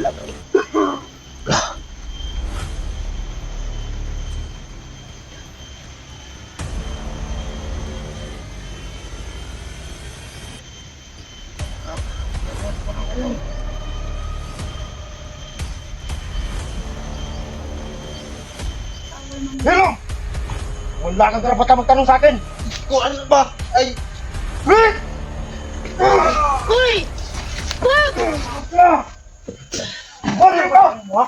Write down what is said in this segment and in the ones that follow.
Hello! Wala kang karapatan magtanong sa akin! Kung ano ba? Ay! Rick! Uy! Wag! Ano ba? Ha?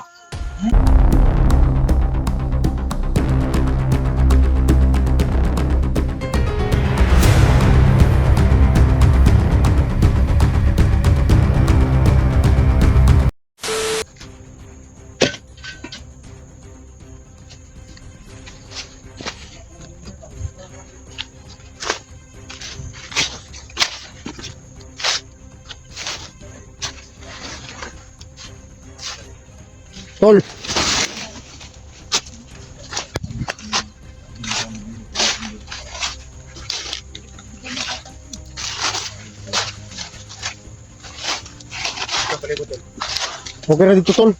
Tol. Okay na dito, Tol.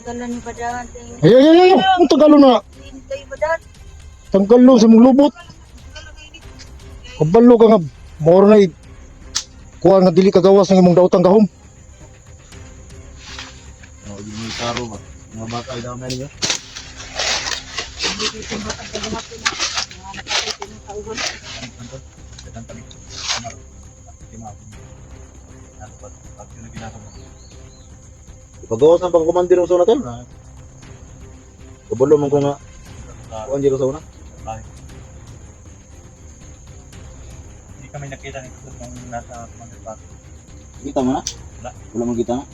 Galan ni Badan. Ay. Ang tagalo na. Hintay Badan. Tanggal sa mong lubot. Kabalo ka nga. Moro na kuha nga dili kagawas ng imong daotang gahom. Oh, yung karo ba? Mga bata ay dami niya. Pagawas ng pangkomandir ng sauna tol. Kabalo man ko nga. Kuan dito sa una. Hindi kami nakita nito nung nasa Commander Pato. Kita mo na? Wala. Wala mo kita na?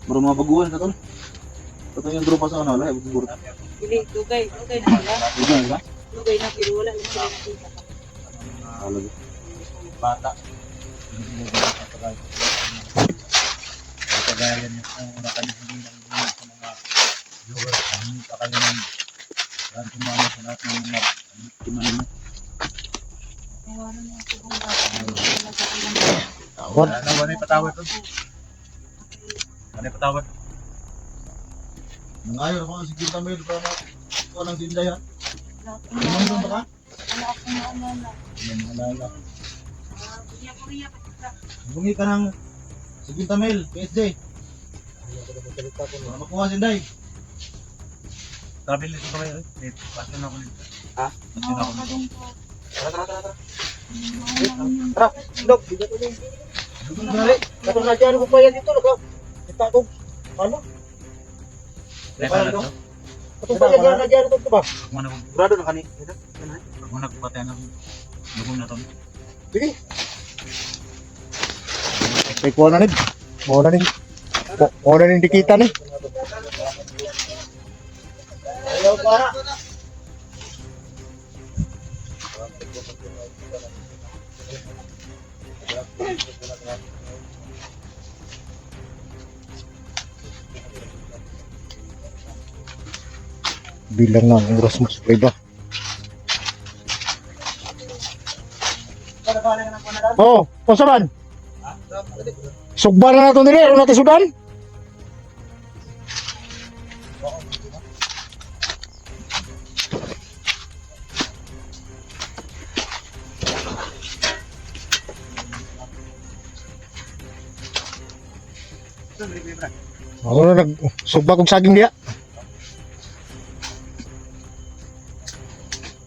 Baro mga baguhan ka tol. Ito yung drupa sa ano, wala. Siguro. Dili, dugay na sila. Tignan ba? Dugay na pero wala lang sila nakita. Talaga. Bata. Hindi mo ba kapag kagayan yung una kanya hindi lang sa mga viewers. Hindi pa kayo ng tumama sa lahat ng mga Tingnan mo. Tawaran mo ako kung bata. What? wala yung patawad to. Wala yung patawad. Nangayon ako si Kita Mail para kuha ng tinday ha. Wala Tumandong ba ka? akong maalala. Yan, halala. Korea pa kita. Bungi ka ng si Kita Mail, PSD. Para makuha si Inday. Sabi nito kami, pasyon ako nito. Ha? Pasyon ako nito. Kadong ko. Tara, Dok. Dugong ginari. Katong nadyan ko pa yan dito. Kita ko. Ano? Lepa na to. Katong pa yan nadyan ko ba? Huwag mo na kung Grado na kani. huwag mo na kung patay ng lugong na to. Sige. Kay kuha na rin. Kuha na rin. Kuha na rin dikita ni. Ayaw para. Bilang na ang oras mo sa iba. Oh, pasaman. Sugba na nato diri, ano natin sudan? Ako na nagsugba kong saging diya.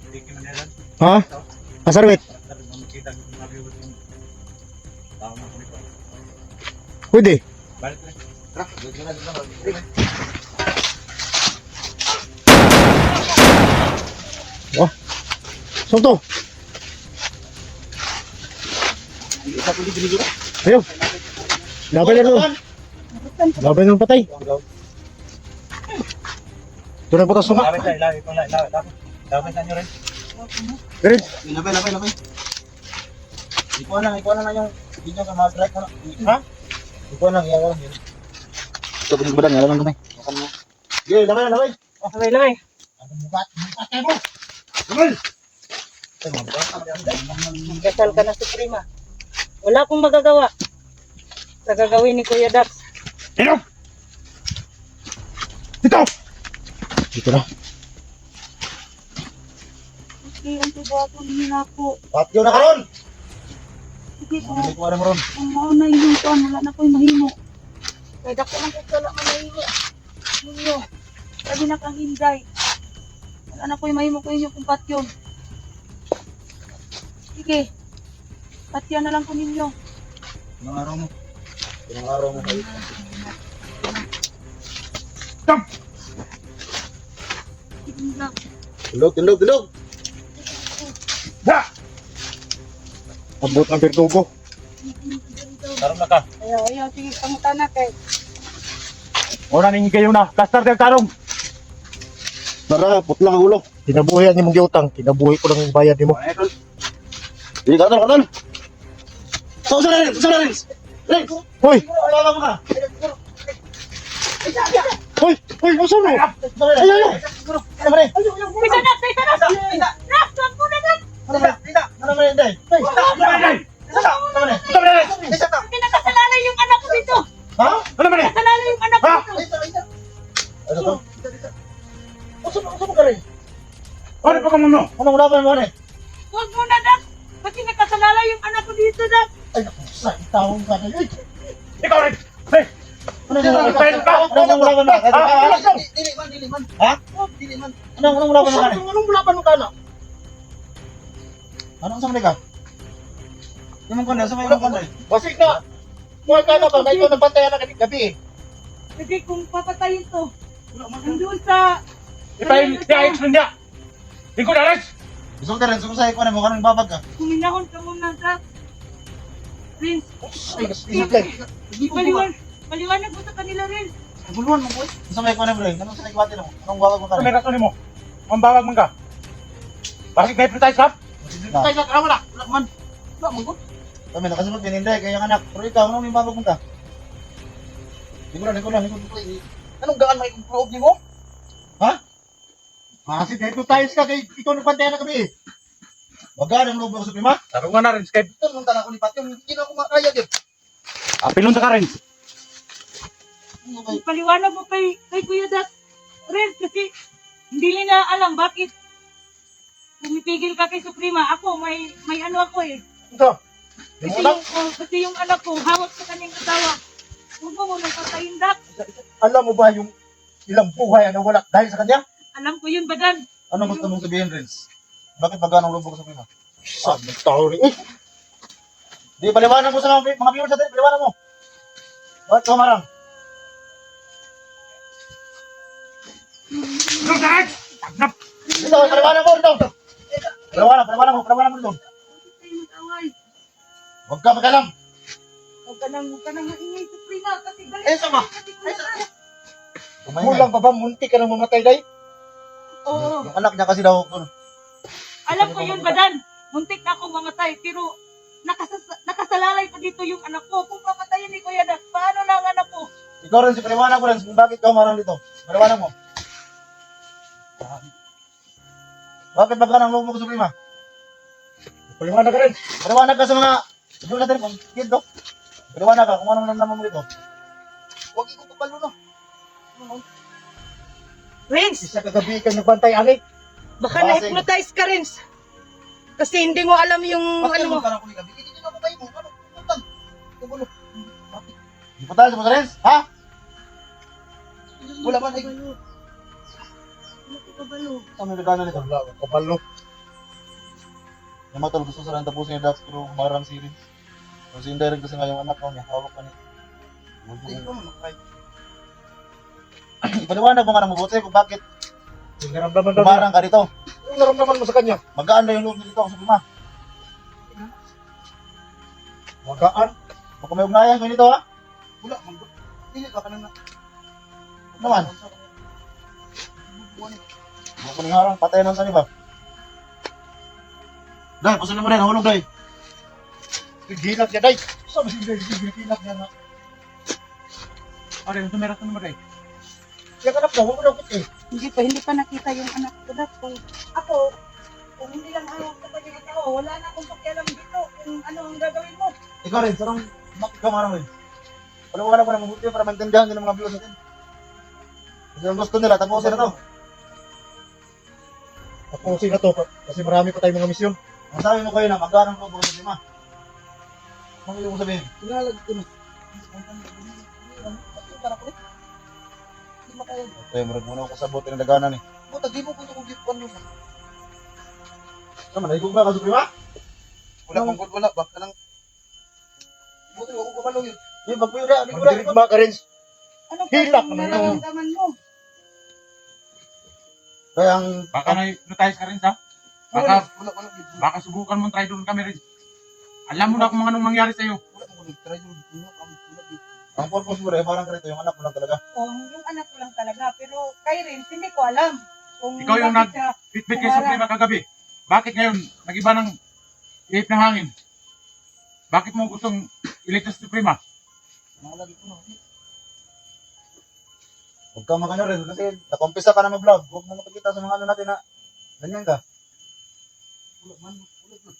Hindi ka man yan. Ha? Pasarwit. Makita ko mga viewers yung tao na kami ko. Pwede. Balik na. Tara, dito na dito. Oh. Sumto. Isa ko dito dito. Ayo. Laban na doon. Laban na patay. Ito na butas sunga. Lapit na, lapit na, lapit na nyo rin. Diretso. Lapay. Ikuha lang yung video sa mga strike. Ha? Ikuha lang, iyaw lang. Ito po yung badang, iyaw lang kamay. Sige, lapay. Labay. Ano bukat kayo mo? Lapay! Gasal ka na Suprema. Wala akong magagawa sa gagawin ni Kuya Dax. Ino! Dito! Dito na. Okay, ang tibato niyo na po. Patyo na karon. Sige po. Hindi ko alam ron. Ang mauna yung kuan, wala na ko'y mahimo. Kaya dako lang ko wala ka mahimo. Ninyo. Sabi na kang hinday. Wala na ko'y mahimo ko inyo kung patyon. Sige. Patyan na lang ko ninyo. Ilang araw mo. Ilang araw mo kayo. Stop! Sige na. Tindog. Ha! Abot ang Bertugo. Tarong na ka. Ayaw, sige, pangutan na kay. Ora ning kayo na. Kastar kag tarong. Tara, putlang ang ulo. Kinabuhi ang imong giutang. Kinabuhi ko lang yung bayad nimo. Hindi ka kanon. So, Renz. Renz. Hoy! Wala mo ka. Hoy! Hoy! Asa mo? Ay. Ano ba rin? Pisa na! Nak! Tuwag mo na na! Ano ba rin, Day? Hindi nakasalalay yung anak ko dito! Ha? Ano man eh? Nakasalalay yung anak ko Ha? dito! Ano to? Usa mo ka rin? Ano pa ka mo? Anong laban mo rin? Huwag mo na, Dak! Kasi nakasalalay yung anak ko dito, Dak! Ay, naku, sa itawang ka na. Ay, Ikaw rin! Hey! ano yung laban mo? Dili man. Ha? Dili man. Anong laban mo ka rin? Anong laban mo ka na? Anong samali ka? Yung mga sa mga kanda. Basig na! Huwag ka na ba? May ito nagbantayan na gabi eh. Kasi kung papatayin to, nandun sa... Ipayin siya niya. Tingko na rin. Gusto ko rin, sumusay ko na mo kanang babag ka. Kuminahon ka muna, Dak! Prince, Ay, nasilagay. paliwanag mo sa kanila, rin. Guluan mo boy. Gusto ko na bro. Anong sanay kwate mo? Anong babag mo ka Ano rin? may rason mo? Ang bawag man ka. Bakit may pretay sap? Tay na ka wala. Wala man. Wala mo ko? Kami nakasabot pininday kay yung anak. Pero ikaw, anong yung babag mo ka? Hindi ko na. Anong gaan may improve ni mo? Ha? Kasi dito tayo ka kay ikaw nagbantayan na gabi eh. Wag ka nang loob ako sa prima. Tarungan na rin, Skype. Ito nung tanong ko ni Patyo, hindi na ako makaya din. Apilon ka rin. Paliwanag mo kay Kuya Dak. Ren, kasi hindi nila alam bakit pumipigil ka kay Suprema. Ako, may ano ako eh. Ito. Kasi yung anak ko, hawak sa kanyang asawa. Huwag mo nang patayin, Dak. Alam mo ba yung ilang buhay ang nawala dahil sa kanya? Alam ko yun, Badan. Ano gusto mong sabihin, Renz? Bakit wag ka nang loob ako sa prima? Sabi tao rin. Eh, Di, paliwanag mo sa mga viewers natin. Paliwanag mo. Bakit ka marang? Dito, paliwanag mo dito. Paliwanag mo dito. Tayo mag-away. Huwag ka magalang. Huwag ka nang maingay, Suprema. Kasi galit Eh, sama. kasi Kuya Dak. Kulang pa ba? Munti ka nang mamatay day? Oo. Yung anak niya kasi daw. Alam ko yun, Badan. Muntik na akong mamatay. Pero nakasalalay pa dito yung anak ko. Kung papatayin ni Kuya Dak, paano na ang anak ko? Ikaw rin, paliwanag mo rin kung bakit ka marang dito. Paliwanag mo. Bakit wag ka nang loob ako sa prima? Paliwanag ka rin. Paliwanag ka sa mga viewers natin. Kung kid do. Paliwanag ka kung anong nalaman mo dito. Huwag ikaw kapalo no. Rins, Isa kagabi kang nagbantay ani. baka na-hypnotize ka, Rins. Kasi hindi mo alam yung Bakit ano mo. ka nang kuligabi? Hindi na mo kayo mo. Ano? Puntang. Tubulo. Di pa tayo sa mga Renz? Ha? Wala man. Ano yung gana nito? Wala ko kapalo. Yung matol gusto sa rin tapusin yung Dax pero marang si Renz. Kasi indirect kasi nga yung anak ko niya. Hawak ka niya. Ipaliwanag mo nga ng mabuti kung bakit Yung naramdaman daw niya. kumarang ka dito. Yung naramdaman mo sa kanya. Magaan na yung loob niya dito sa prima. Magaan. Baka may ugnayan ko nito ha? Wala. Hindi ka kanang na. Ano naman? Baka ko harang, patay ng sani ba? Dahil, pasalan mo rin, nahulog dahil. Gilak niya day. Sabi siya gilak niya na. Ano yung may rason mo rin? Kaya ka na po, huwag mo daw eh. Hindi pa nakita yung anak ko. Dak. Kung ako, kung hindi lang hawak sa kanyang wala na akong pakialam dito kung ano ang gagawin mo. Ikaw rin, sarong ikaw marang rin. Wala pa na mabuti para maintindihan din ng mga viewers natin. Kasi ang gusto nila, tapusin na to. Tapusin na to kasi marami pa tayong mga misyon. Ang sabi mo kayo na magkano ang probo sa lima. Ano yung mo sabihin? Kinalag ko na. Okay, marag muna ako kasabot ng daganan eh. Buta, di mo ko kung gift mo. Sama, naigog ba ka, Suprema? Wala pang good, wala ba? Kanang... Buta, ako kapalo yun. Hindi, magpuyod na. Magdirigma ka rin. Ano pa Hilak yung naman yun. nararamdaman mo? Kaya ang... Baka na-hypnotize ka rin sa? Wala, Baka, wala, wala. baka subukan mo try doon kami rin. Alam mo na kung anong mangyari sa'yo. Wala mo ko try yun. Ang purpose mo rin, parang ganito, yung anak mo lang talaga. Yung anak ko lang talaga. Pero kay Renz, hindi ko alam. Kung Ikaw yung bakit siya- Bitbit kay Suprema kagabi. Bakit ngayon, nag-iba ng ihip ng hangin? Bakit mo gustong iligtas si Suprema? Nakalagi ko na. Huwag ka magano rin, kasi nakumpisa ka na mag-vlog. Huwag mo makikita sa mga ano natin na ganyan ka. Wala man, wala man.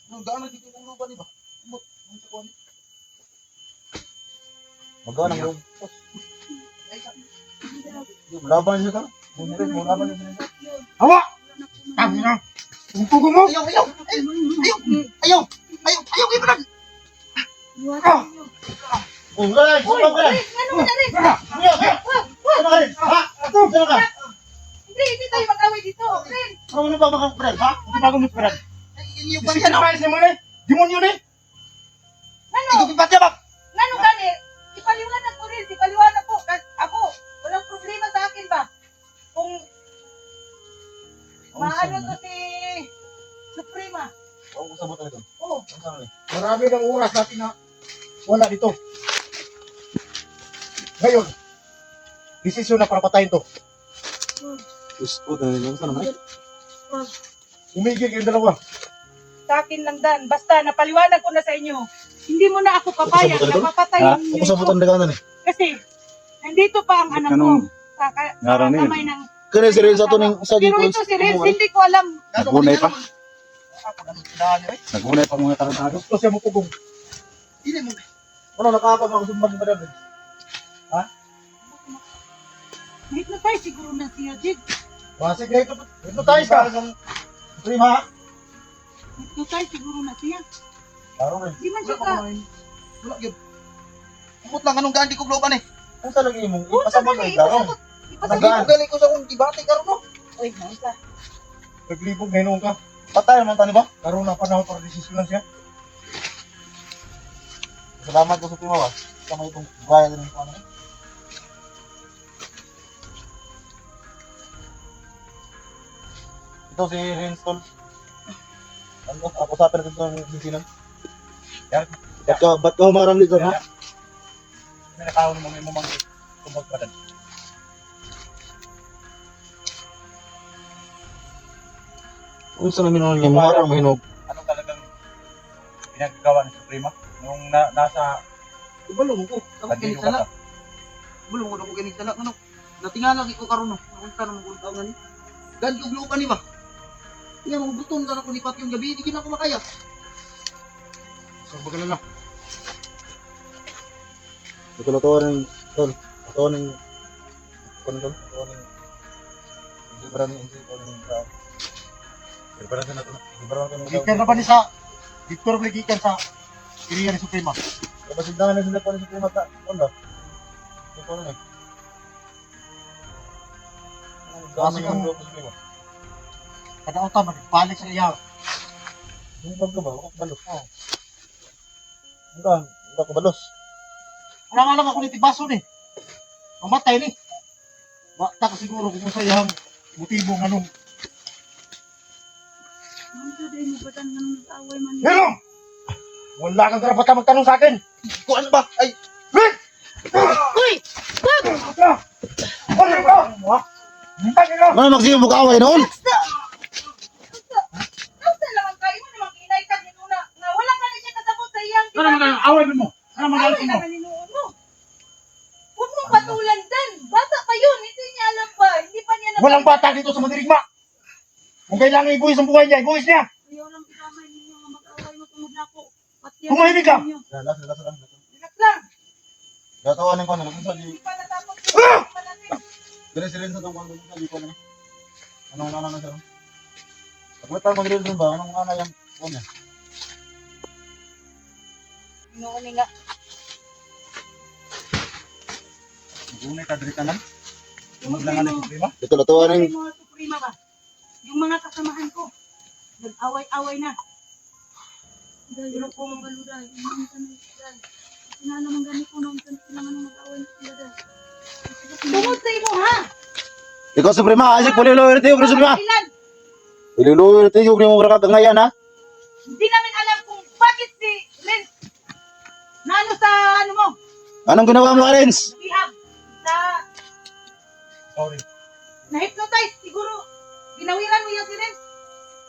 Nang daan na dito kung ba ni ba? Umot, ang sa kuwan. Magawa ng loob. Ay, sabi. Laban niyo ka. Laban niyo ka. Hawa! Tama na! Tungkugo mo! Ayaw, ayaw! Ayaw! Ayaw! Ayaw! Ayaw! Ayaw! Ayaw! Oh, wala! Sumpa ka lang! Renz, ano mo na Renz? Sumpa ka rin! Ha? Sumpa ka! Hindi tayo mag-away dito. Renz, Ano ba mga kapatid? Ha? Hindi ba gumusperan? Yung Kasi kinapayas niya mo na eh! Demonyo na eh! Ikaw pipatya ba? ano gani? Ipaliwanag ko Renz, ipaliwanag ko. Ako, walang problema sa akin ba? Kung maano to si Suprema. Huwag ko sabot ito. Oh, Ang sabi. Marami ng oras natin na wala dito. Ngayon, desisyon na para patayin to. Gusto na rin. Saan naman? Umigil kayong dalawa. sa akin lang Dan. Basta napaliwanag ko na sa inyo. Hindi mo na ako papayag Ako na sabutan papatayin Ako niyo. sabot ang daganan eh. Kasi, nandito pa ang anak ko. Sa Naraw na yun. kamay ng... Kaya si Renz ato ng isa Pero dito. ito si Renz, hindi ko alam. Nagunay pa. Ako na nagdaan eh. Nagunay pa mga tarantado. Gusto siya mo pugong. Hindi mo. Ano nakakapag ako sumbag mo rin? Hypnotize siguro na siya, Jig. Basi great. Ito tayo ka. Prima. Hypnotize siguro na siya. Laro rin. Di man Wala siya pa ka... kumain. Wala yun. Umot lang, anong gaan di ko blokan eh. Ang talaga mo. Oo, Ipasabot dali, mo laro. ipasabot. Nagaan. Ipasabot galing ko sa kong debate karon no. Uy, nasa. Naglibog na yun ka. Patay naman tani ba? Karoon na panahon para desisyon lang siya. Salamat ko sa Prima ba. Sama itong gaya din ng ano. Ito si Renz Tol. Ano? Ako sa atin ito ng sisinan. Yan. Ba't ka humarang dito ha? May nakawin mo may mumang tumbag pa din. Kung saan namin nung humarang mahinog. Ano talagang pinagagawa ni Suprema? Nung nasa Ibalo mo ko. Ako Bandilo kinisala. ka. Ibalo mo ako kinisala. Ano? Natingala ko karon no. Nakunta na mo taon ni. Gan ko blokan ni ba? Nga mo buton na ako ni Pat yung gabi, di na ako makaya. So, bagalala. Ito na to ng Tol. Ito ng Tol. Ito ng Ibran ng Ito ng Preparasan na ito. Ibran ng Gikan na ba ni sa Victor Blegikan sa Iriya ni Suprema? Kapasindahan na sila pa rin sa Prima ta. Onda. Ito na eh. Kasi kung kadautan magbalik sa iya. Yung bag ka ba? Ako balos. Hindi ako balos. Wala lang ako ni Tibaso ni. Mamatay ni. Bata ka siguro kung sa iyang motibo ng anong. Ano din mo ba tan ng away man? Pero! Wala kang karapatan magtanong sa akin. Kung ano ba? Ay! Uy! Ano ba? Ha? Hintay nila! Ano nagsiyong bukaway noon? Nasa lang kayo mo namang inay ka dito na wala ka na siya kasabot sa iyang Ano naman away mo? Ano naman away na maninuon mo. Huwag mong patulan Dan. Bata pa yun. Hindi niya alam pa. Hindi pa niya Walang bata dito sa Mandirigma. Kung kailangan ibuhis ang buhay niya, ibuhis niya. Ayaw lang ikamay ninyo nga mag-away mo tungod na ako. Pati Tumahimik ka! ninyo. Relax lang. Relax lang. Gatawanin ko na lang. Hindi pa natapos Ah! yung pa natin. Dili si Renzo itong kwanto sa ko na. Anong nana na siya? Pagkatapos mag Renzo ba? Anong nana yung kunya? Inuuni nga. Magunay ka, diri tanan. Yung Maglangan primo. ng problema. Ito latuwanin. Yung mga suprema ba? Yung mga kasamahan ko. Nag-away-away na. Pero po mga baluday. Yung mga baluday. Sinalaman ganit ko nung kailangan mag-away na sila dahil. Tungod sa imo ha? Ikaw Suprema, Isaac, paliluwi natin yung Suprema. Ilan? Paliluwi natin yung mga ngayon ha. Hindi namin alam kung bakit si Renz na ano sa ano mo, Anong ginawa mo, Arens? bihag, sa Sorry. na-hypnotize siguro. Ginawiran mo yan si Renz.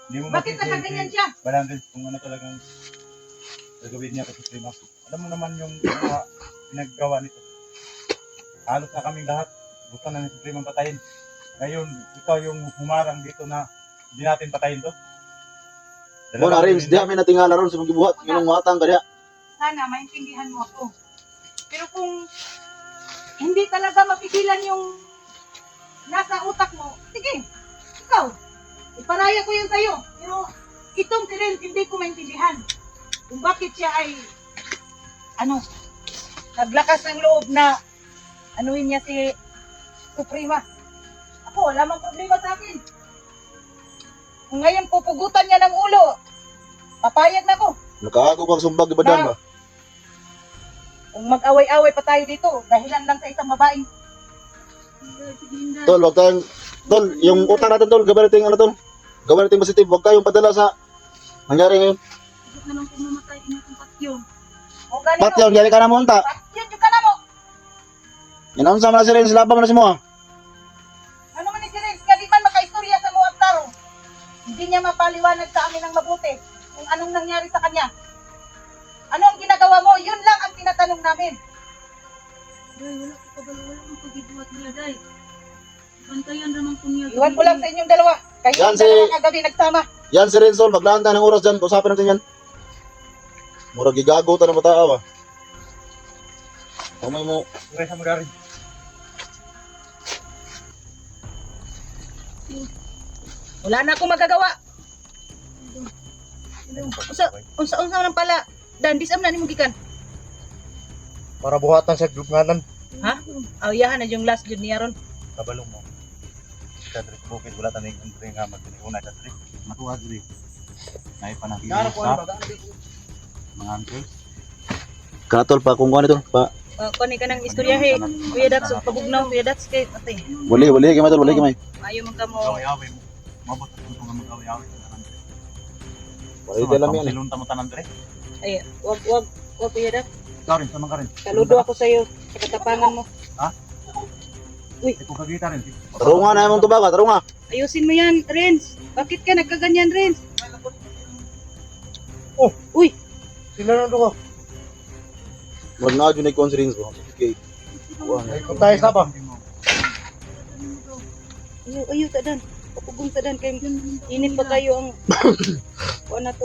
Hindi mo Bakit nakaganyan siya? Balang din kung ano talagang gagawin niya kasi prima. Alam mo naman yung mga pinaggawa nito. Halos na kaming lahat. Gusto na ni Supreme patayin. Ngayon, ikaw yung humarang dito na hindi natin patayin to. Mo na Arens, di kami natingala ron sa magibuhat. Minong watang ka diya. Sana maintindihan mo ako. Pero kung hindi talaga mapigilan yung nasa utak mo, sige, ikaw, iparaya ko yun sa'yo. Pero itong si Renz, hindi ko maintindihan kung bakit siya ay, naglakas ng loob na anuhin niya si Suprema. Ako, wala mang problema sa akin. Kung ngayon pupugutan niya ng ulo, papayag na ako. Nakaako kang sumbag ibadan ba? Kung mag-away-away pa tayo dito, dahilan lang sa isang babaeng. Tol, wag tayong Tol, yung utang natin tol, gawin natin ano tol. Gawin natin positive, wag tayong padala sa nangyari ngayon. Huwag na lang kung mamatay, inatong patyon. O Pat yun, gari ka na mo unta. Patyon yung ka na mo. Yan sa mga si Renz, laban mo na si mo ha. Ano man ni si Renz, nga di man makaistorya sa mga tao. Hindi niya mapaliwanag sa amin ng mabuti kung anong nangyari sa kanya. Ano ang ginagawa mo? Yun lang ang tinatanong namin. Day, wala ko kabalo, wala akong pagibuhat nila, Day. Bantayan naman ko niya. Iwan ko lang sa inyong dalawa. Kayo Yan ang si- dalawa kagabi nagsama. Yan si Renz tol, maglaan tayo ng oras dyan, usapin natin yan. Mura gigago tayo ng mataaw ha. Kamay mo. Pre sa magari. Wala na akong magagawa. Unsa nang pala. Dan, disam na ni mo gikan. Para buhatan sa grupnganan. Ha? Awiyahan na yung last jud niya ron. Kabalong mo. Kadri bukid wala taning andre nga maguniuna kadri. Matuwa diri. Nay panahon sa mga uncle. Katol pa kung ano tol, pa. Kani ka ng istoryahe. Kuya Dax, pabugnaw. Kuya Dax, kay ate. Wali gamay tol, wali gamay. Ayaw man ka mo. Away-away mo. Mabot sa punto nga mag-away-away sa tanan. Wali dalam yan eh. Silunta mo tanan dire. Ay, wag Kuya Dax. Ikaw rin, sama ka rin. Saludo ako sa iyo sa katapangan mo. Ikaw kagita rin. Tarunga na yung tubaga, tarunga. Ayusin mo yan, Renz. Bakit ka nagkaganyan, Renz? Sila na ito ko. Wag na dyan ay concerns ko. Okay. Kung tayo sa ba? Ayaw, tadan. Papugong tadan kay init pa kayo ang kuha na to.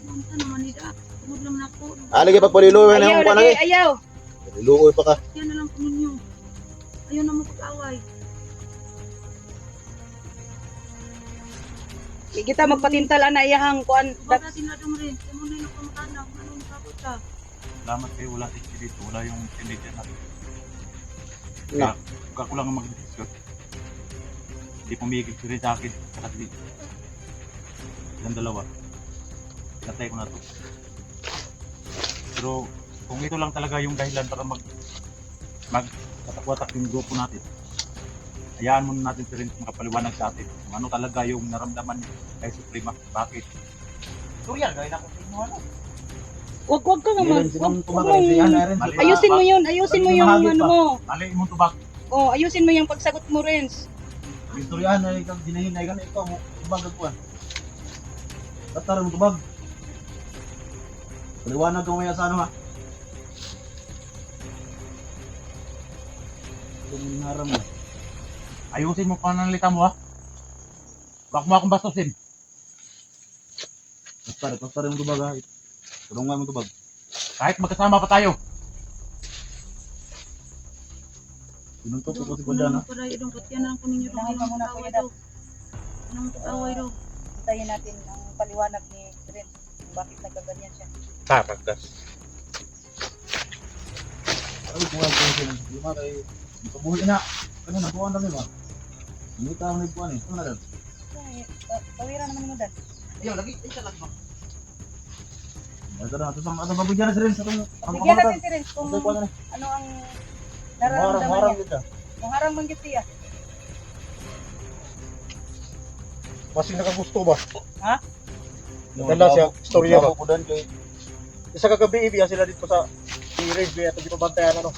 Manta naman nila. Tungod lang na ako. Alagi pagpaliluwi na Ayaw, yung kuha lagi, na ayaw. Paliluwi pa ka. Yan na lang ko ninyo. Ayaw na mag-away. Di kita magpatintal ana iyahang kuan. Baka sinadong rin. Kaya muna yung pamatanang. Anong takot ka? Salamat kayo, wala si dito. Wala yung teenager natin. Na. Ako lang ang mag-discuss. Hindi pumigil si Ray sa akin. Kasi yung dalawa. Natay ko na to. Pero kung ito lang talaga yung dahilan para magkatakwatak yung grupo natin, hayaan muna natin si Ray makapaliwanag sa atin kung ano talaga yung naramdaman niya kay Suprema. Bakit? Tuyan, gawin ako sa inyo ano. Wag ka naman. Mali- Ayusin mo 'yun. Ayusin mo yung ano mo. Mali mo tubak. Oh, ayusin mo yung pagsagot mo, Renz. Istoryahan na ikaw ginahinay ka na ikaw mo tubag ko. Tatar mo tubag. Paliwanag ko maya sa ano ha. Kuminaram mo. Ayusin mo pananalita mo ha. Baka mo akong bastusin. Basta rin mo tubag ha. Tulungan mo tubag. Kahit magkasama pa tayo. Sinuntok ko si Kuya na. Para idong patyanan ko ninyo Kailangan dong ka muna, away Kuya daw. Anong away daw? Hintayin natin ang paliwanag ni Ren kung bakit nagkaganyan siya. Taragas. Ay, kung ano sila. Di ba kay ipabuhi na. Ano na buwan lang ba? Hindi tayo na buwan eh. Ano na lang? Tawiran naman mo dad. Ayun, lagi, isa lang ba? Ito na, ito sa mabigyan na si Ren sa itong Bigyan natin si Ren kung Ito na. ano ang nararamdaman Harang niya. kita. Kung harang man gid siya. Masing nakagusto ba? Ha? Ganda siya, storya ba? Ko dan kay Isa kagabi ibiya sila dito sa Railway at di pa bantayan ano.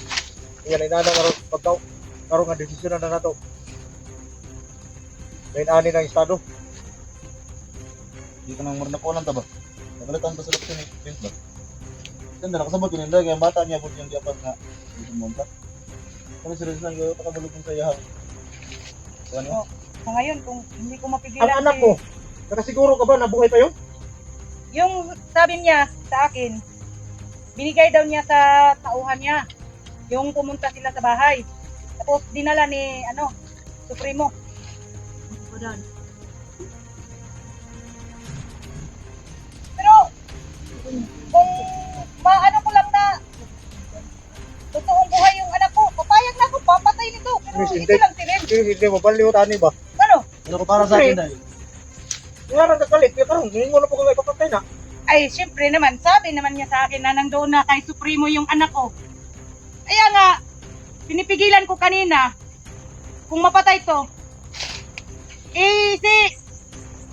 Iyan ay nana karon pagkaw karon nga desisyon na nato. Lain ani ng estado. di ka nang marna ko lang ta ba. Nagalitan pa sa doktor ni Prince ba. Ganda nakasabot yun hindi kaya bata niya po yung dapat na dito monta. Kung serious lang yung pakabulog sa iya. Ano? Sa ngayon kung hindi ko mapigilan Ang anak ko, nakasiguro ka ba na buhay pa yun? yung sabi niya sa akin, binigay daw niya sa tauhan niya. Yung pumunta sila sa bahay. Tapos dinala ni Supremo. Padan. Pero kung maano ko lang na totoong buhay yung anak ko, papayag na ako, papatay nito. Pero Miss, ito hindi. lang si Ren. Hindi mo baliw ani ba? Ano? Ano ko para sa akin dahil. Nga ra nagkalit kaya karon hindi mo na po kay papatay na. Ay, syempre naman, sabi naman niya sa akin na nandoon na kay Supremo yung anak ko. Kaya nga, pinipigilan ko kanina, kung mapatay to, si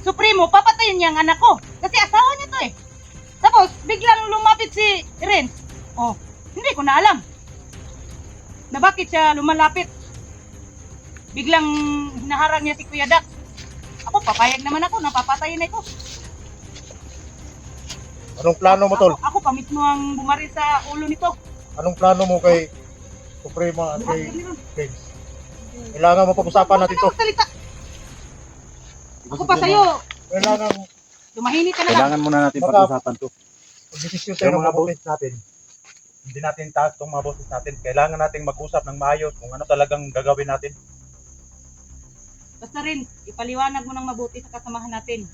Supremo, papatayin niya ang anak ko. Kasi asawa niya to eh. Tapos, biglang lumapit si Ren. Oh, hindi ko na alam. Na bakit siya lumalapit. Biglang hinaharang niya si Kuya Dax. Ako, papayag naman ako, napapatayin na ito. Anong plano mo tol? Ako pa mismo ang bumari sa ulo nito. Anong plano mo kay Suprema at kay James? Kailangan mo pag-usapan natin to. Magsalita. Ako pa sa'yo, Kailangan lumahini ka na lang. Kailangan muna natin Baka- pag-usapan to. desisyon tayo Yung ng mga mabuti. boses natin, hindi natin taas itong mga boses natin. Kailangan nating mag-usap ng maayos kung ano talagang gagawin natin. Basta rin, ipaliwanag mo ng mabuti sa kasamahan natin.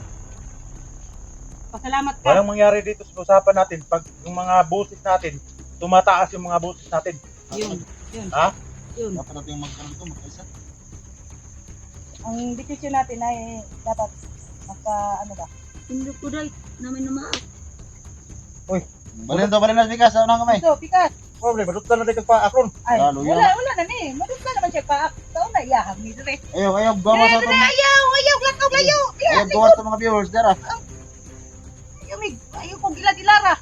Pasalamat ka. Walang mangyari dito sa usapan natin pag yung mga boses natin, tumataas yung mga boses natin. Yun. Ha? Yun. Dapat natin magkaroon ito, magkaisa. Ang desisyon natin ay dapat ano ba? Tindog ko dahil namin na maak. Balin na bigas sa unang kamay. So, pikas. Problem, madutlan na tayo pa akron. Ay, Lalo yan. wala na ni. Madugla naman siya pa. Taon na iyahag ni Dre. Ayaw, gawa sa itong. Ayaw, lakaw, layo. Ayaw, gawa sa mga viewers, dara. Ayaw kong gila-gilara.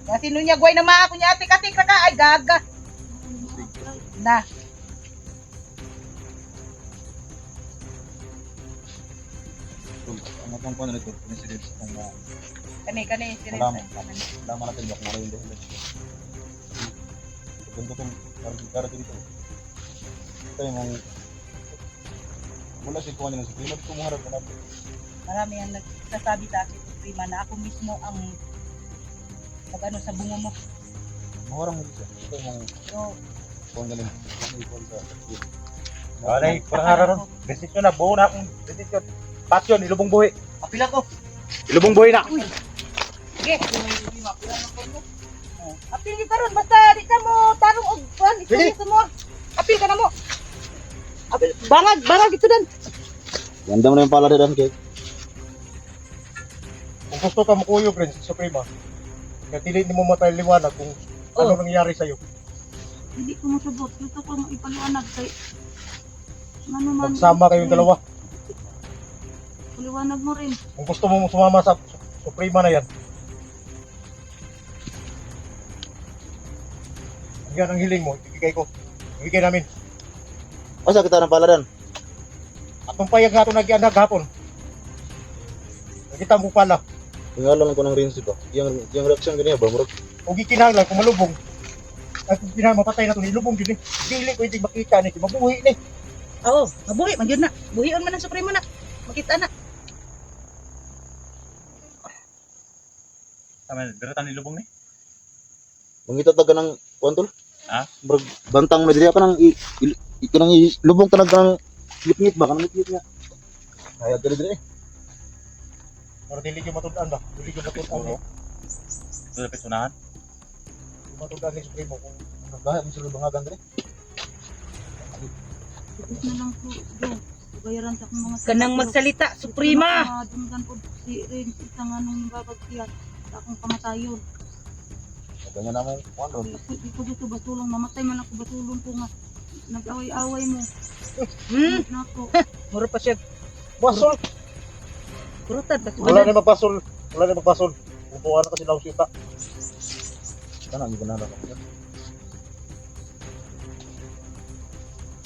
Kasi nun niya, guway na ako niya, atik-atik na ka. Ay, gaga. Na. Ano pang paano nito? President ng Kani, serious. Salamat. Laman natin bak na rin dahil. Ganito kung para dito. Ito yung mga wala si kuha nila sa klimat kumuharap na natin. Marami ang nagsasabi sa akin, Prima, na ako mismo ang mag-ano sa bungo mo. Muharap mo siya. Ito yung mga So, kuha galing. Kuha sa Alay, parang ron. Desisyon na, buo na akong desisyon. Pasyon, ilubong buhi. Apila ko. Ilubong buhi na. sige. Apil ka ron, basta di ka mo tarong og kuan, Sige. ito mo. Apil ka na mo. Apil, bangag ito dan. Ganda mo na yung pala dan kay. Kung gusto ka makuyo, friends, Suprema, kaya dili mo mataliwanag kung ano nangyari sa'yo. Hindi ko masabot. Gusto ko mo ipaliwanag kay ano man. Magsama kayong dalawa. Paliwanag mo rin. Kung gusto mo sumama sa Suprema na yan. Yan ang hiling mo, ibigay ko. Ibigay namin. Asa kita ng pala dan? At nung payag nga ito nagyanag hapon, nakita mo pala, Tingalan ko ng rinsi ba? Yung reaction ganyan ba? Murag kung gikinahanglan, kung malubong, at kung kinahanglan mapatay na ito, nilubong din eh. Dili ko hindi makita ni, mabuhi ni. Oo, mabuhi man yun na. Buhion man ang Supremo na. Makita na. Sama beratan ni lubong ni. Mangita taga ng kuan tol. Ha? Murag bantang na diri ka nang kanang lubong tanag kanang ngit-ngit ba kanang ngit-ngit nga. Kaya diri. Pero dili ko matudan ba? Dili ko matudan. Ito dapat sunahan. Matudan ni Supremo kung Bahay mo sila bangagan diri. Tapos na lang po, Jo. Bayaran sa akong mga Kanang magsalita, Suprema! Madunggan po si Rin, isang anong babagtiyak sa akong kamatayon. Ganyan naman kuan ron. Di ko dito batulong, mamatay man ako batulong ko nga. Nag-away-away mo. Na ako. Muro pa siya. Basol. Kurutad ba? Wala na magpasol. Wala na magpasol. Upuan na kasi daw siya. Kana gi banana ka.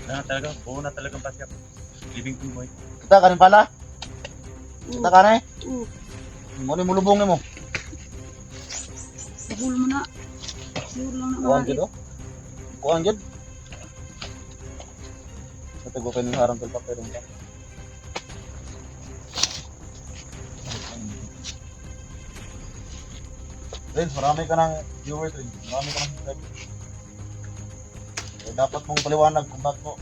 Na talaga, buo na talagang pasya. Living tumboy. Kita kanin pala. Kita kanay. Oo, Mo ni mulubong mo. bahul mo na. Sure lang na Kuan maaari. jud. Kuan jud. Ito ko kanin harang tol papel mo. Rin, marami ka ng viewers rin. Marami ka ng subscribers. So, dapat mong paliwanag kung bakit mo,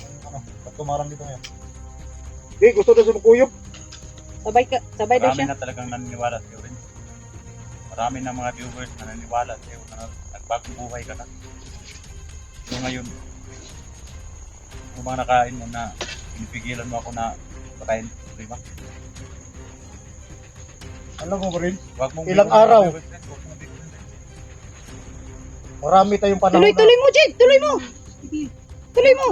ba't tumarang dito ngayon. Eh, gusto na sa kuyog. Sabay daw Marami siya. na talagang naniniwala sa'yo rin. Marami na mga viewers na naniniwala sa'yo na nagbagong buhay ka na. So ngayon, yung mga nakain mo na pinipigilan mo ako na patayin, diba? Alam mo ba rin? Wag mong Ilang bigyan ng araw? viewers, friend. Wag mong bigyan ng- Marami tayong panahon Tuloy mo, Jade! Tuloy mo! Sige. Tuloy mo!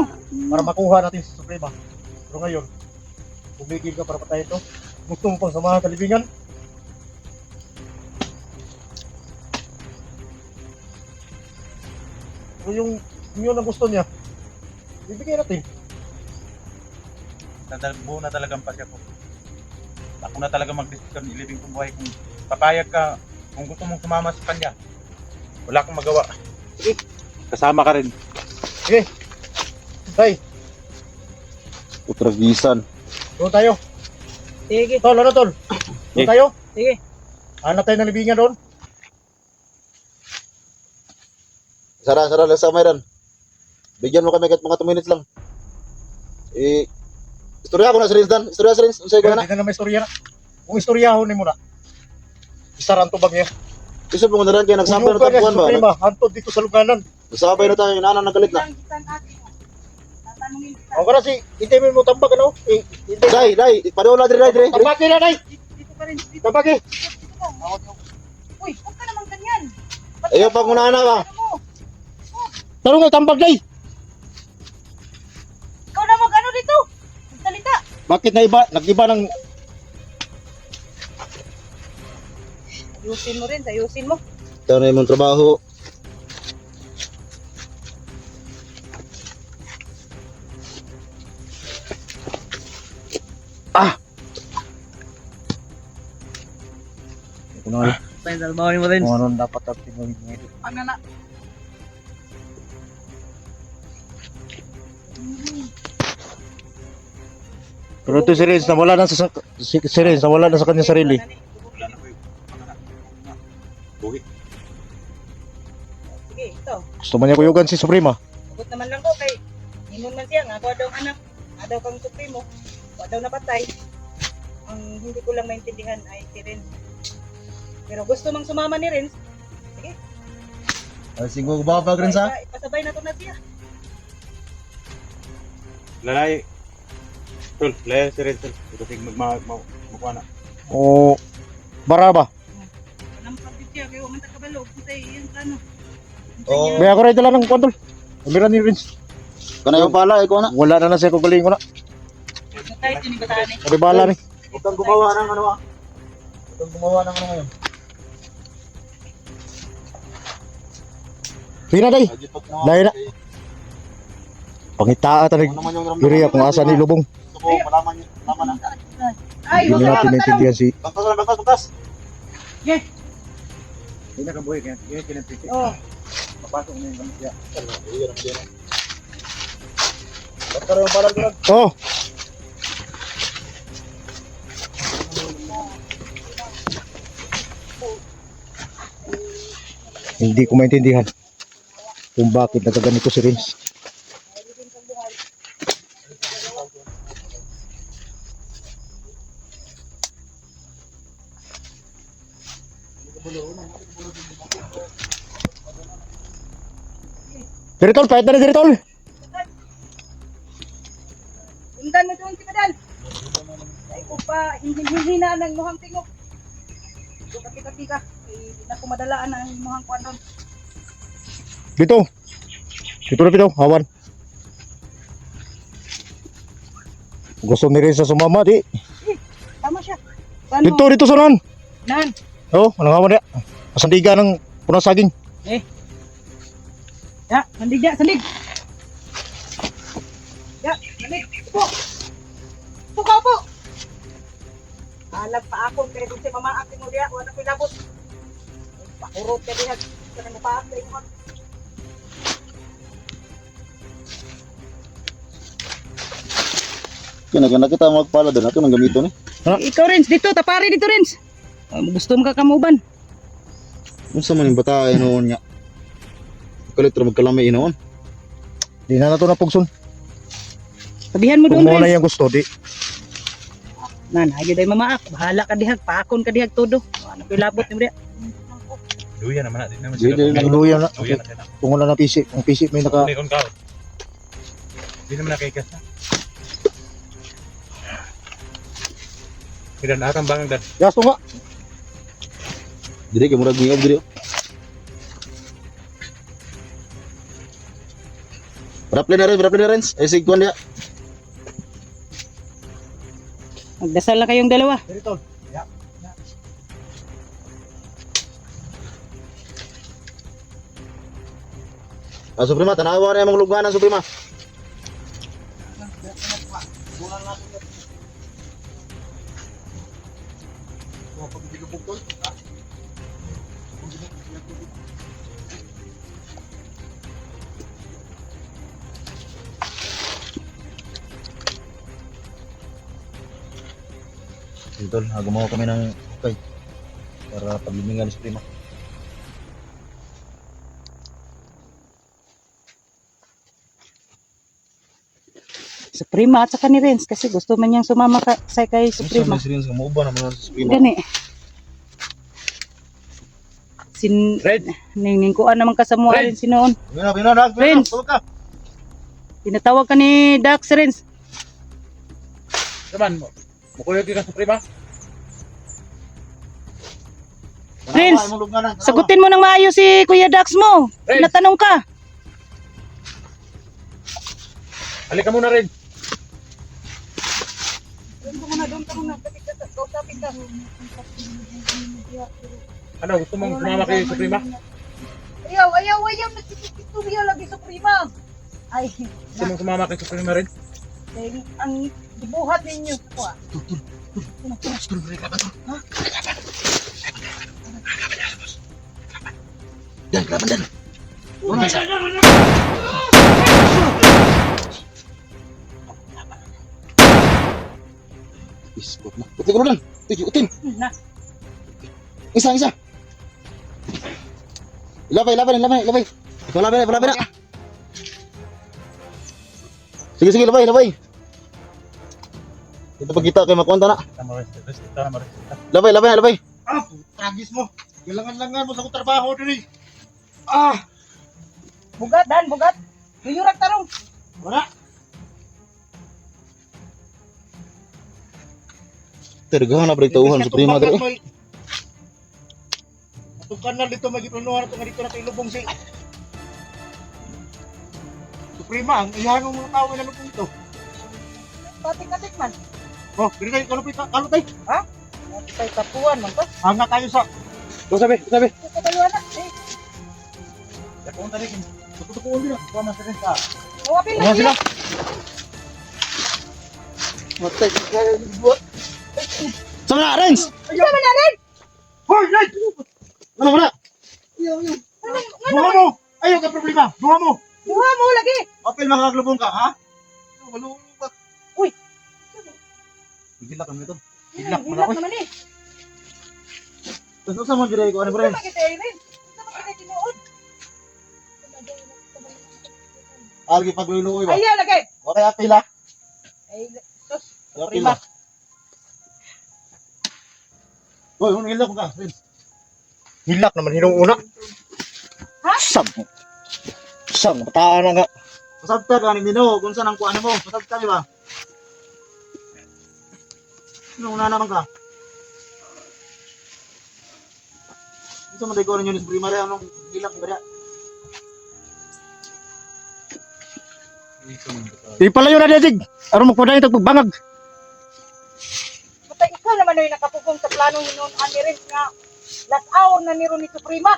para makuha natin si Suprema. Pero ngayon, pumigil ka para patayin to. Gusto mo pang samahan sa libingan? Pero yung yun ang gusto niya, bibigyan natin. Buo na talagang pasya ko. Ako na talaga mag-decision, ilibing kong buhay. Kung papayag ka, kung gusto mong sumama sa kanya, wala akong magawa. Kasama ka rin. Tay, Utragisan. doon tayo. Sige. Tol, ano tol? Doon Sige. tayo? Sige. Hanap tayo ng libingan doon. Sara lang sa Mayran. Bigyan mo kami kahit mga 2 minutes lang. Istorya ko na sa Rins Dan. Istorya sa Rins. Unsay ko na. Hindi na may istorya na. Kung istoryahon ni mo na, isaran to bag niya. Iso mo na rin kaya nagsampay na Umuga tapuan si ba? Suprema, hantod dito sa luganan. Nagsabay na tayo. Inaanan ng galit na. Ilang gitan atin. Tatanungin kita. Ako na si, hindi mo tambak ano? Hindi. Dai. Padula dire. Tambaki na, Day! Dito ka rin. Dito Tambaki! ka. Uy, huwag ka naman ganyan. Ba't Ayaw pag muna na ba? ano mo? Tanong nga, tambak, Day! Ikaw na mag-ano dito. Magsalita. Bakit na iba? Nag-iba ng... Ayusin mo rin, ayusin mo. Ito na yung trabaho. Ito na nga. Final bawin mo rin. Kung anong dapat natin gawin ngayon. Ano na? Pero ito si Renz, nawala na sa si Renz, nawala na sa kanyang sarili. Wala na ko yung buhi. Sige, ito. Gusto man niya kuyugan si Suprema. Sagot naman lang ko kay Ingon man siya nga, ako daw anak. Daw kang supremo. Ako daw napatay. Ang hindi ko lang maintindihan ay si Renz. Pero gusto mang sumama ni Renz. Siguro babag rin sa. Ipasabay na to na siya. Lalay. Tol, lalay si Red. Kasi magmakuha na. O Baraba. Nampag din siya, kaya huwag man takabalo. Puntay, yung plano. Oo. May ako rin dala ng kontol. Kamera ni Renz. Kana yung pala. Ikaw na. Wala na siya kung galing ko na. Kahit yun yung bataan eh. Sabi bala ni. Huwag kang gumawa ng ano ah. Huwag kang gumawa ng ano ngayon. Sige na, Day. Lahi na. Pangitaa ta Ano naman yung ramdaman? Iriya kung asa ni Lubong. Gusto ko malaman niyo. Malaman na. Ay, Hindi natin naintindihan si... Bagtas. Hindi na kabuhi. Kaya kinapiti. Oh. Papasok na yung gamit niya. Basta rin yung pala ko lang. Oh! Hindi ko maintindihan kung bakit nagkaganito si Renz. Diretol, kahit na na Diretol. Undan mo doon si Madal. Ay ko pa, hihina ng muhang tingog. Ito katika-tika. Hindi na ko madalaan ang muhang kuwan doon. Dito. Dito na Pito, hawan. Gusto ni Renz sa sumama, di. Tama siya. Paano? Dito sa nan. Nan. Oh, anong hawan niya? Pasandiga ng punang saging. Ya, sandig ya, sandig. Ya, sandig. Po. Pukaw po. Alam pa ako, kaya kung si mama atin mo diya, wala ko labot. Pakurot ka diya, kaya mo pa sa inyo. Kinagana kita magpala doon. Ito nang gamito ni. Ikaw Renz, dito, tapari dito Renz. Gusto mo ka kamuban. Unsa man yung bata noon niya? Kalit ra magkalamay noon. Di na to na pugson. Sabihan mo Kung doon mo na Renz. yung gusto, di. Nan, ayun day mama ako. Bahala ka dihag, pakon ka dihag todo. Ano ko labot ni diya. Duyan naman natin naman Duyan, sila. duyan. Nagluya na. Duyan na sila. Kung wala na PC, ang PC may naka... Hindi kon kao. Hindi naman nakikas na. Kailan atang bangang dad. Gasto nga. Dire kay murag niyob dire. Rapli na rin. Ay sigkuan dia. Magdasal na kayong dalawa. Diretol. Ah, Suprema, tanawa na yung mga luganan, Suprema. Idol, gumawa kami ng okay para paglimingan ni Suprema. Suprema at saka ni Renz kasi gusto man niyang sumama ka, sa kay Suprema. Serious ka mo ba naman sa Suprema? Gani. Red. Ningkuan naman ka sa mga Red. Renz sinoon. Bina, Friends. tulog ka. Tinatawag ka ni Dax Renz. Saman mo. Mukuyog ka sa prima. Friends, Tanawa, yung mga luganan, tanawa. Sagutin mo ng maayos si Kuya Dax mo. Renz. Tinatanong ka. Halika muna rin. Ano, gusto mong sumama kay Suprema? Ayaw. Nagsikistuya lagi Suprema. Ay, Gusto mong sumama kay Suprema rin? ang ibuhat ninyo. Yan, kelaban dan. Iskot na. Putih ko lang. Utin. Na, Isa. Ilabay. Ikaw labay na. Sige, labay. Kita pag kita kay makuha na. Tama rin. Tama rin. Labay. Ah, tragis mo. Galangan-langan mo sa kong trabaho diri. Ah, bugat. Tuyurak tarong. wala. Tergahan na balik tauhan Suprema diri. Atong kanal dito magiplanuhan ato nga dito na kay lubong si Suprema, ang ihanong mga tao nga lubong ito. Patik-katik man. Oh, dili tayo kalupay. Tay tatuan man to. Hanga tayo sa Sabi. Kadaluan na. Punta rin. Tutukuan din. Kuha man sa rin sa. Mawapil Kuha sila. Matay ka buat. Sama na, Renz. Sama na rin. Hoy, Ned! Ano mo na? Buha mo! Ayaw ka problema! Buha mo! Buha mo lagi. Apil makaglubong ka, ha? Malungo ba? Uy. Gilak kami to. Hilak mo na Hilak ako. naman eh. Tapos sa mo dire ko ano, Renz? Sama kita rin. Sama kita tinuod. Algi pagluluoy ba? Ayaw lagi. Wa kay apil ha. Ay, sus. Apil Prima. ba? Hoy, unang hilak mo ka. Friends. Hilak naman hinong una. Ha? Sam, mataan na nga. Pasabta ka ni Mino, kung saan ang kuan mo. Pasabta di ba? Ano una naman ka? Gusto mo dekoran yun sa primary anong hilak ba? Ipalayo na diya, Jig. Aron magpaday ito pagbangag. Basta ikaw naman ay nakapugong sa plano hinon ani rin nga last hour na niro ni Suprema.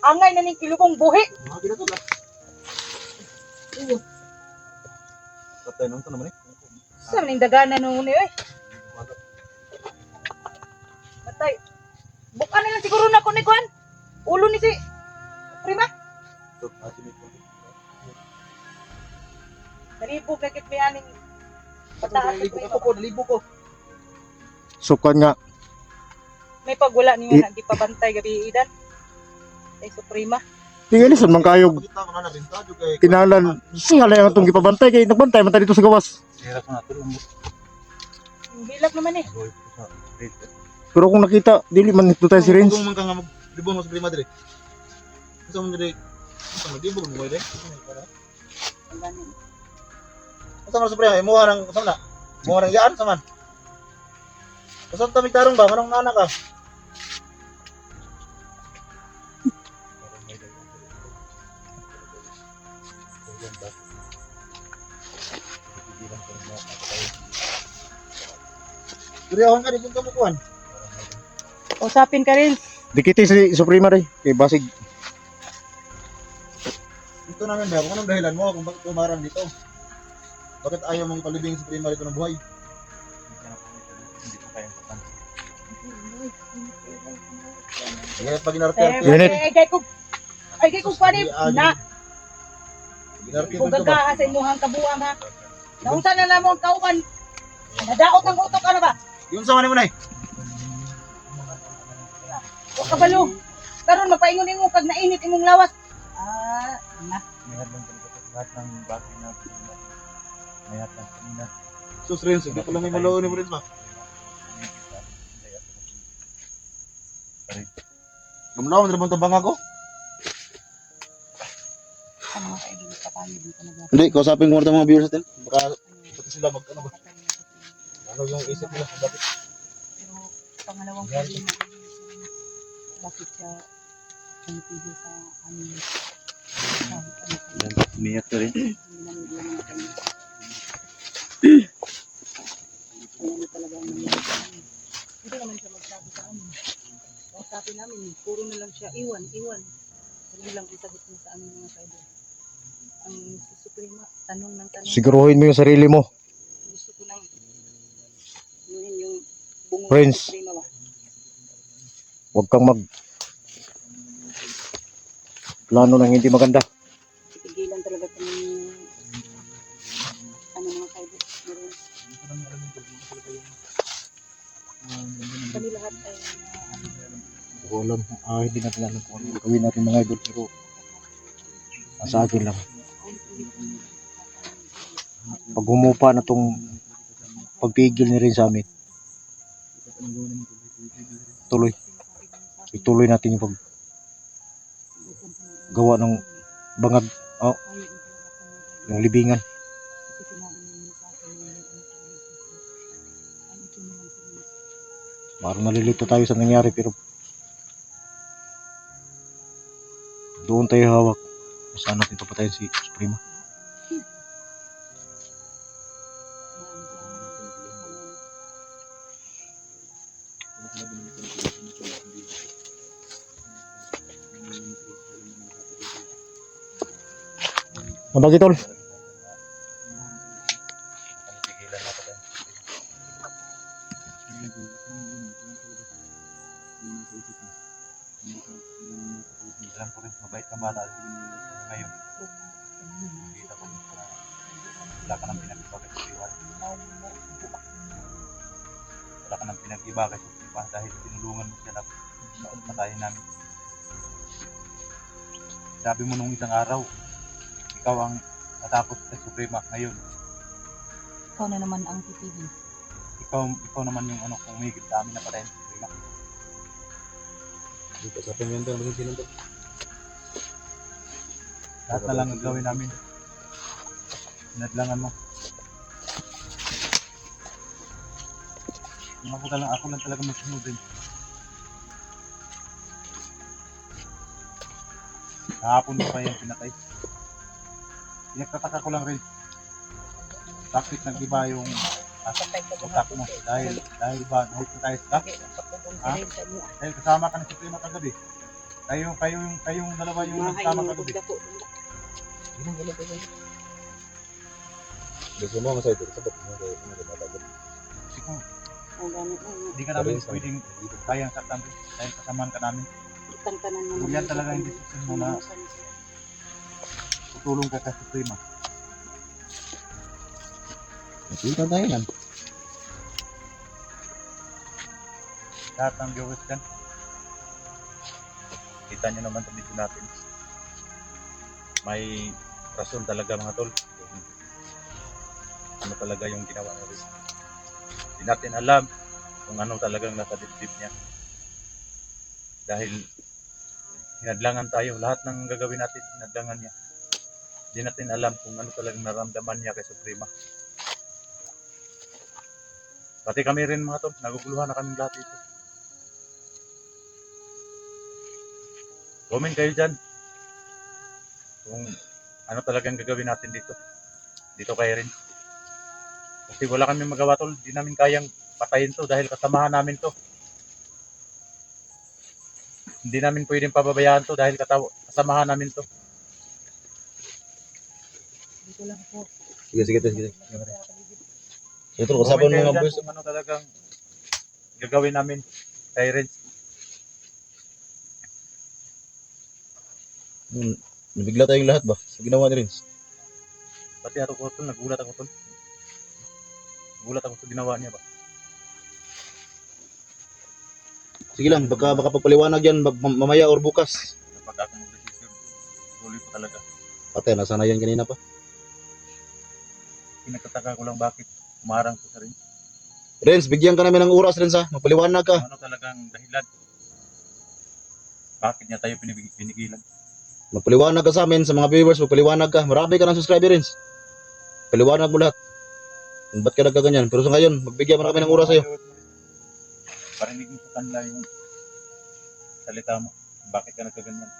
Angay na ning kilubong buhi. Mga ginato ba? Patay nung ito naman eh. Sa maning dagana nung ni eh. Batay. Buka na lang siguro na ko ni Kwan. Ulo ni si Suprema. Nalibog na kit may aning pataas sa Nalibo Suprema. ako po, nalibo ko. Sukan nga. May pagwala niyo na di pa bantay gabi idan. Kay Suprema. Tingalisan man kayo Pakita ko na rin tayo kay kinalan. Singalay ang itong gipabantay kay nagbantay man tayo dito sa gawas. Hirap na ito. Ang bilak naman eh. Pero kung nakita, dili man ito tayo si Renz. Kung man ka nga maglibong mo sa prima dire. Gusto mo dire. Gusto mo libog mo dire. Gusto mo sa prima, imuha ng gusto na. Imuha ng yaan sa man. Gusto mo tamig tarong ba? Manong nana ka? Duriyawan ka, di kung kamukuhan. Usapin ka rin. Dikiti si Suprema rin. Kay basig. Ito namin ba, kung anong dahilan mo, kung bakit tumarang dito? Bakit ayaw mong palibing sa prima dito ng buhay? Hindi ko kayang papansin. Kaya pag inarte-arte, Ganit. Ay kay kung paano na inarte kung mo ito ba? gagaha sa imuhang kabuang ha. Naunsa na lang mo ang kauban. Nadaot ang utok ka na ba? Yung sa manay mo na eh. O kabalo. Karon magpaingon-ingon kag nainit imong lawas. Na. Mayroon lang talaga lahat ng bagay na mayroon lang kanina. Sus Renz, hindi ko lang may malaon mo rin ba? Gamlaw, hindi naman tabang ako. Ano mga kaibigan pa tayo dito na ba? Hindi, kausapin ko muna mga viewers natin. Baka pati sila mag ano ba? Ano yung isip nila kung bakit? Pero pangalawang problema bakit siya pumipigil sa amin. Umiyak ka rin. Hindi namin alam na kami. Ano talaga ang nangyari sa amin. Hindi naman siya magsabi sa amin. Sabi namin, puro na lang siya, iwan. Ano lang isagot mo sa amin mga kaibigan. Ang si Suprema, tanong ng tanong. Siguruhin mo yung sarili mo. Gusto ko nang yun yung bungo Friends. ng Suprema ba? Huwag kang mag plano ng hindi maganda. Pigilan talaga kami ano mga kaibigan. Kami lahat ay Alam, hindi natin alam kung ano gawin natin mga idol. Pero sa akin lang. Pag humupa na tong pagpigil ni rin sa amin, ituloy natin yung paggawa ng bangag, yung libingan. Parang nalilito tayo sa nangyari pero doon tayo hawak. Saan natin papatayin si Suprema? Mabagi tol. Alam ko rin, mabait ka bata. Ngayon, kita ko rin na wala ka nang pinag-iba kay Supriwa. Wala ka nang pinag-iba kay Supriwa dahil tinulungan mo siya na patayin namin. Sabi mo nung isang araw, ikaw ang natapos sa Suprema ngayon. Ikaw na naman ang pipili. Ikaw naman yung ano, kung umigit sa amin na patayin sa Suprema. Dito sa pimento, maging sino to? Lahat na lang ang gawin namin. Sinadlangan mo. Ako lang talaga magsunod din. Kahapon mo pa yung pinatay. Pinagtataka ko lang rin. Bakit nag-iba yung utak mo? Dahil ba na-hypnotize ka? Ha? Dahil kasama ka ng Suprema kagabi. Kayong dalawa yung nagsama kagabi. Gusto mo masaya dito, sabot mo kayo matagod. Ikaw, hindi ka namin pwedeng kayang saktan dahil kasamaan ka namin. Yan talaga yung decision mo na tutulong ka sa Suprema. Kita tayo yan. Lahat ng viewers dyan. Kita nyo naman sa video natin. May rason talaga mga tol. Ano talaga yung ginawa natin. Hindi natin alam kung ano talagang nasa dibdib niya. Dahil hinadlangan tayo. Lahat ng gagawin natin, hinadlangan niya. Hindi natin alam kung ano talagang naramdaman niya kay Suprema. Pati kami rin mga tol, naguguluhan na kaming lahat dito. Comment kayo dyan kung ano talagang gagawin natin dito. Dito kayo rin. Kasi wala kami magawa tol, di namin kayang patayin to dahil kasamahan namin to. Hindi namin pwedeng pababayaan to dahil kasamahan namin to. Dito lang po. Sige. Ito, kasabon Comment kayo mga dyan boys. kung ano talagang gagawin namin kay Renz. Nabigla tayong lahat ba? Sa ginawa ni Rins. Pati ako ko tol, nagulat ako tol. Nagulat ako sa ginawa niya ba. Sige lang, baka pagpaliwanag yan mamaya or bukas. Kapag ako mag-decision, tuloy ko talaga. Ate, nasa na yan kanina pa. Pinagtataka ko lang bakit umarang ko sa Renz. Rins, bigyan ka namin ng oras, Rins ha. Magpaliwanag ka. Ano talagang dahilan? Bakit niya tayo pinigilan? Magpaliwanag ka sa amin, sa mga viewers, magpaliwanag ka. Marami ka ng subscriber, Rins. Paliwanag mo lahat. Ba't ka nagkaganyan? Pero sa ngayon, magbigyan mo na kami ng oras sa'yo. Parinig mo sa kanila yung salita mo. Bakit ka nagkaganyan?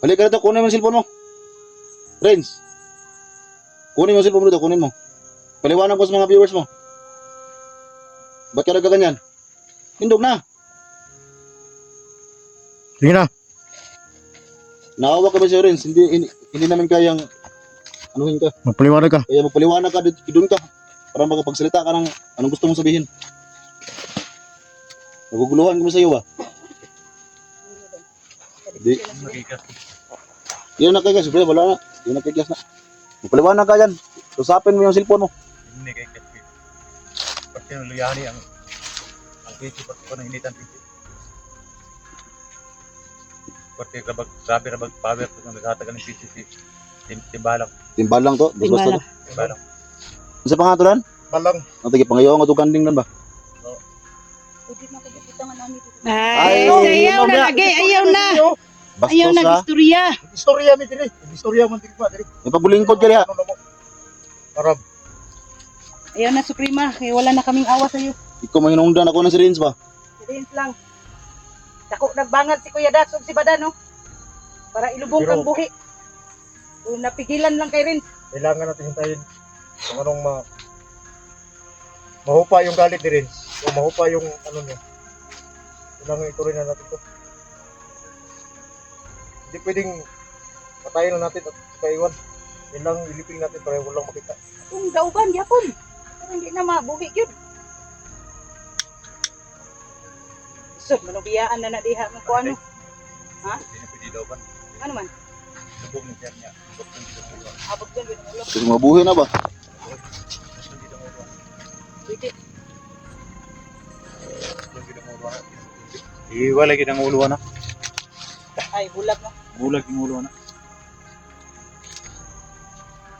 Halika na ito, kunin mo yung cellphone mo. Rins. Kunin mo yung cellphone mo dito, kunin mo. Paliwanag mo sa mga viewers mo. Ba't ka nagkaganyan? Hindog na. Sige na. Naawa kami sa'yo, Rins. Hindi namin kayang anuhin ka. Magpaliwanag ka. Kaya magpaliwanag ka, doon ka. Para makapagsalita ka ng anong gusto mong sabihin. Naguguluhan kami sa'yo ba? Hindi. Magigas. Yan na kagas, bro. Wala na. Yan na kagas na. Magpaliwanag ka yan. Usapin mo yung cellphone mo. Hindi kay kasi. Pati yung luyani ang kisi pati ko nang initan dito. Pati grabe rabag power ko nang nagkatagal ng PCC. Timbalang. Timbalang to. Basta to. Timbalang. Ano sa pangatulan? Balang. Ang tagi pangayaw nga ito kanding nan ba? Ay, Ay, ayaw na lagi, ayaw na. Ayaw Bastos na ha. istorya. Istorya mi diri. Istorya man diri pa diri. May pagbulingkod ka diha. Arab. Ayaw na Suprema, kaya wala na kaming awa sa iyo. Ikaw mahinungdan ako ng si Rins ba? Rins lang. Dako nagbangal si Kuya Datsog si Bada, no? Para ilubong Pero- kang buhi. Kung napigilan lang kay Rins. Kailangan natin hintayin kung anong mahupa yung galit ni Rins. O mahupa yung ano niya. Kailangan ituloy na natin to. Hindi pwedeng patayin na natin at kaiwan. Kailangan ilipin natin para walang makita. Kung dauban, yapon. Pero hindi na mabuhi yun. So, manubiyaan na diha mo ko ano. Ha? Hindi na pwede daw ba? Ano man? Sabog ng tiyan niya. Sabog ng dito mo. Abot yan, yun ulo. Kasi mabuhay na ba? Sabog ng dito mo. Pwede. Sabog ng dito mo. Iwala kita ng ulo na. Ay, bulag mo. Bulag yung ulo na.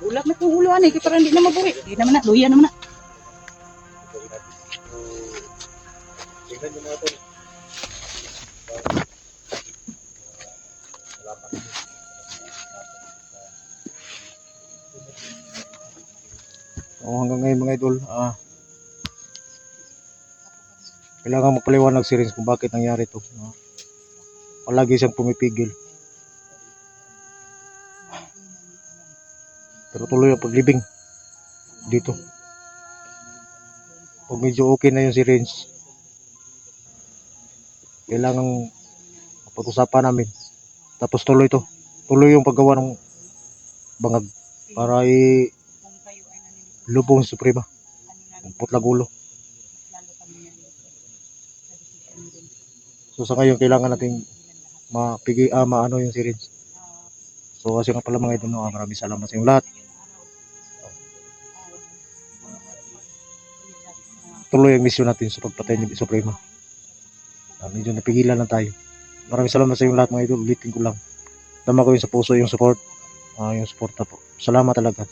Ulak na kung uluan eh, kaya parang hindi na maburi. Hindi naman na, luya naman na. Gawin natin. So, tingnan nyo mga tol. Malaman nyo. So, hanggang ngayon mga idol, kailangan magpaliwanag si Renz kung bakit nangyari ito. Palagi siyang pumipigil. Pero tuloy ang paglibing dito. Pag medyo okay na yun si Renz, kailangan pag-usapan namin. Tapos tuloy to. Tuloy yung paggawa ng bangag para lubong sa Suprema. Ang putla gulo. So sa ngayon kailangan nating maano yung si Renz. So kasi nga pala mga idol, maraming salamat sa inyong lahat. Tuloy ang misyon natin sa pagpatay ni Suprema. Medyo napigilan lang tayo. Maraming salamat sa inyong lahat mga idol. Ulitin ko lang. Tama ko yun sa puso yung support. Yung suporta po. Salamat talaga.